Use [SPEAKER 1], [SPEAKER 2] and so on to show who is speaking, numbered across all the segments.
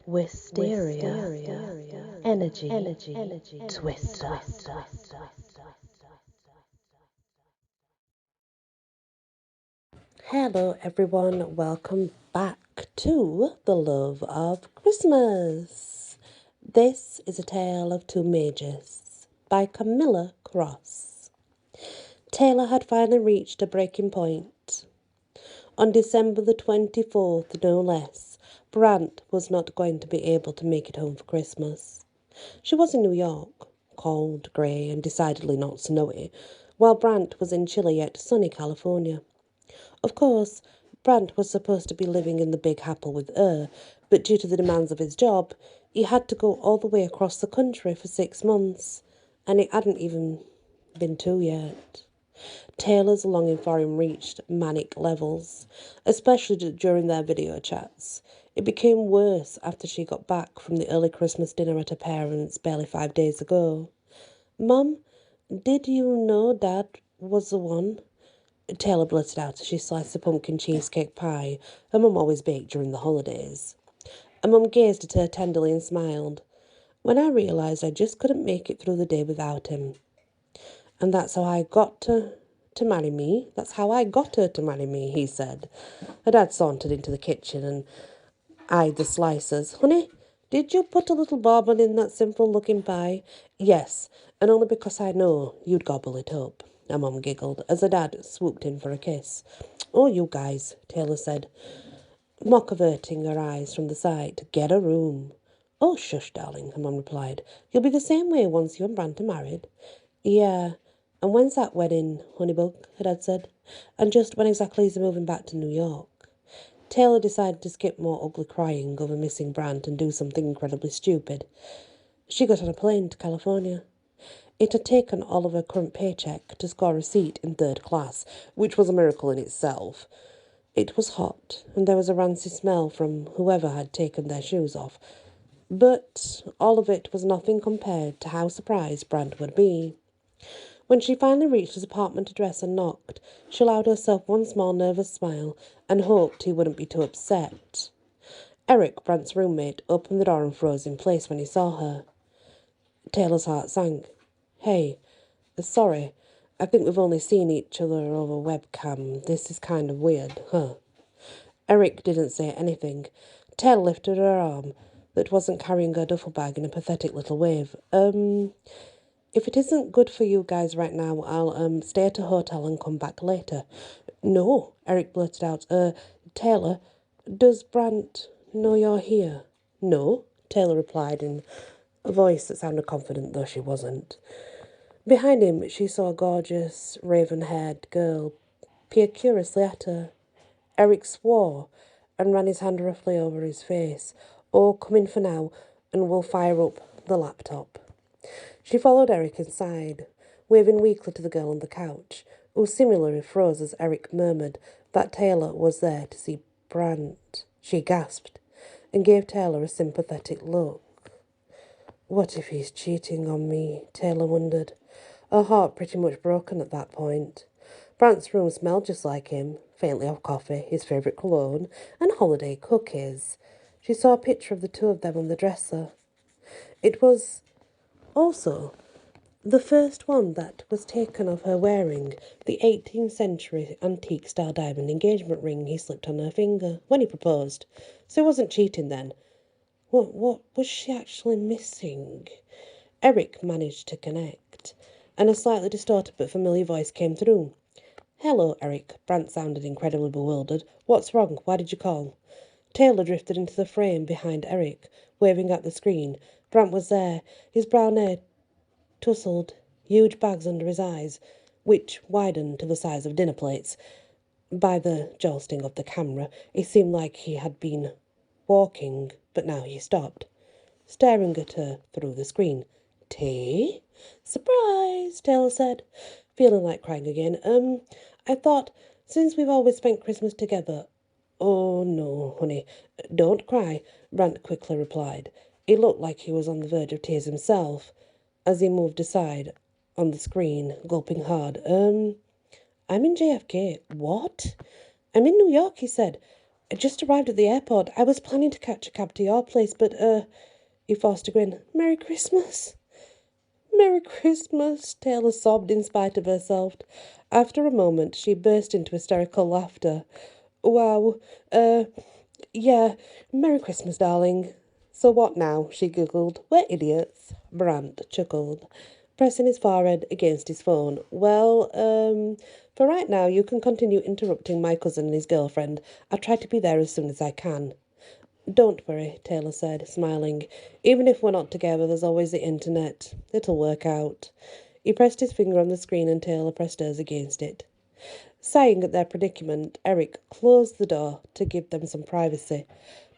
[SPEAKER 1] Wysteria, energy, twister. Hello everyone, welcome back to The Love of Christmas. This is a tale of Two Magis by Camilla Cross. Taylor had finally reached a breaking point. On December the 24th, no less, Brant was not going to be able to make it home for Christmas. She was in New York, cold, grey and decidedly not snowy, while Brant was in chilly yet sunny California. Of course, Brant was supposed to be living in the Big Apple with her, but due to the demands of his job, he had to go all the way across the country for 6 months, and it hadn't even been 2 yet. Taylor's longing for him reached manic levels, especially during their video chats. It became worse after she got back from the early Christmas dinner at her parents' barely 5 days ago. "Mum, did you know Dad was the one?" Taylor blurted out as she sliced the pumpkin cheesecake pie her mum always baked during the holidays. Her mum gazed at her tenderly and smiled. "When I realised I just couldn't make it through the day without him. And that's how I got to marry me. That's how I got her to marry me," he said. Her dad sauntered into the kitchen and eyed the slices. "Honey, did you put a little bourbon in that simple-looking pie?" "Yes, and only because I know you'd gobble it up," her mum giggled as her dad swooped in for a kiss. "Oh, you guys," Taylor said, mock averting her eyes from the sight. "Get a room." "Oh, shush, darling," her mum replied. "You'll be the same way once you and Brant are married." "Yeah, and when's that wedding, Honeybug?" her dad said. "And just when exactly is he moving back to New York?" Taylor decided to skip more ugly crying over missing Brant and do something incredibly stupid. She got on a plane to California. It had taken all of her current paycheck to score a seat in third class, which was a miracle in itself. It was hot, and there was a rancid smell from whoever had taken their shoes off. But all of it was nothing compared to how surprised Brant would be. When she finally reached his apartment address and knocked, she allowed herself one small nervous smile and hoped he wouldn't be too upset. Eric, Brant's roommate, opened the door and froze in place when he saw her. Taylor's heart sank. "Hey, sorry. I think we've only seen each other over webcam. This is kind of weird, huh?" Eric didn't say anything. Taylor lifted her arm that wasn't carrying her duffel bag in a pathetic little wave. If it isn't good for you guys right now, I'll stay at a hotel and come back later." "No," Eric blurted out. Taylor, does Brant know you're here?" "No," Taylor replied in a voice that sounded confident, though she wasn't. Behind him, she saw a gorgeous, raven-haired girl peer curiously at her. Eric swore and ran his hand roughly over his face. "Oh, come in for now, and we'll fire up the laptop." She followed Eric inside, waving weakly to the girl on the couch, who similarly froze as Eric murmured that Taylor was there to see Brant. She gasped and gave Taylor a sympathetic look. What if he's cheating on me? Taylor wondered, her heart pretty much broken at that point. Brant's room smelled just like him, faintly of coffee, his favourite cologne, and holiday cookies. She saw a picture of the two of them on the dresser. It was also the first one that was taken of her wearing the 18th century antique-style diamond engagement ring he slipped on her finger when he proposed. So he wasn't cheating then. What was she actually missing? Eric managed to connect, and a slightly distorted but familiar voice came through. "Hello, Eric." Brant sounded incredibly bewildered. "What's wrong? Why did you call?" Taylor drifted into the frame behind Eric, waving at the screen. Brant was there, his brown hair tousled, huge bags under his eyes, which widened to the size of dinner plates. By the jolting of the camera, it seemed like he had been walking, but now he stopped, staring at her through the screen. "Tea?" "Surprise," Taylor said, feeling like crying again. I thought, since we've always spent Christmas together—" "Oh, no, honey, don't cry," Brant quickly replied. He looked like he was on the verge of tears himself as he moved aside on the screen, gulping hard. I'm in JFK." "What?" "I'm in New York," he said. I just arrived at the airport. I was planning to catch a cab to your place, but, he forced a grin. Merry Christmas. Merry Christmas, Taylor sobbed in spite of herself. After a moment, she burst into hysterical laughter. Wow, yeah, Merry Christmas, darling. So what now? She giggled. We're idiots. Brant chuckled, pressing his forehead against his phone. Well, for right now, you can continue interrupting my cousin and his girlfriend. I'll try to be there as soon as I can. Don't worry, Taylor said, smiling. Even if we're not together, there's always the internet. It'll work out. He pressed his finger on the screen and Taylor pressed hers against it. Sighing at their predicament, Eric closed the door to give them some privacy,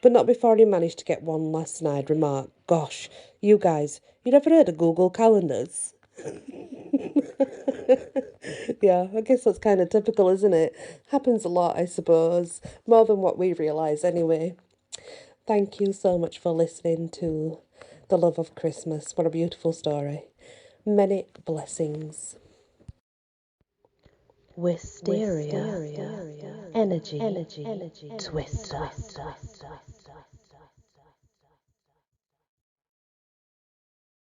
[SPEAKER 1] but not before he managed to get one last snide remark. Gosh, you guys, you'd ever heard of Google Calendars? Yeah, I guess that's kind of typical, isn't it? Happens a lot, I suppose. More than what we realise, anyway. Thank you so much for listening to The Love of Christmas. What a beautiful story. Many blessings. Wysteria. Energy. Twister.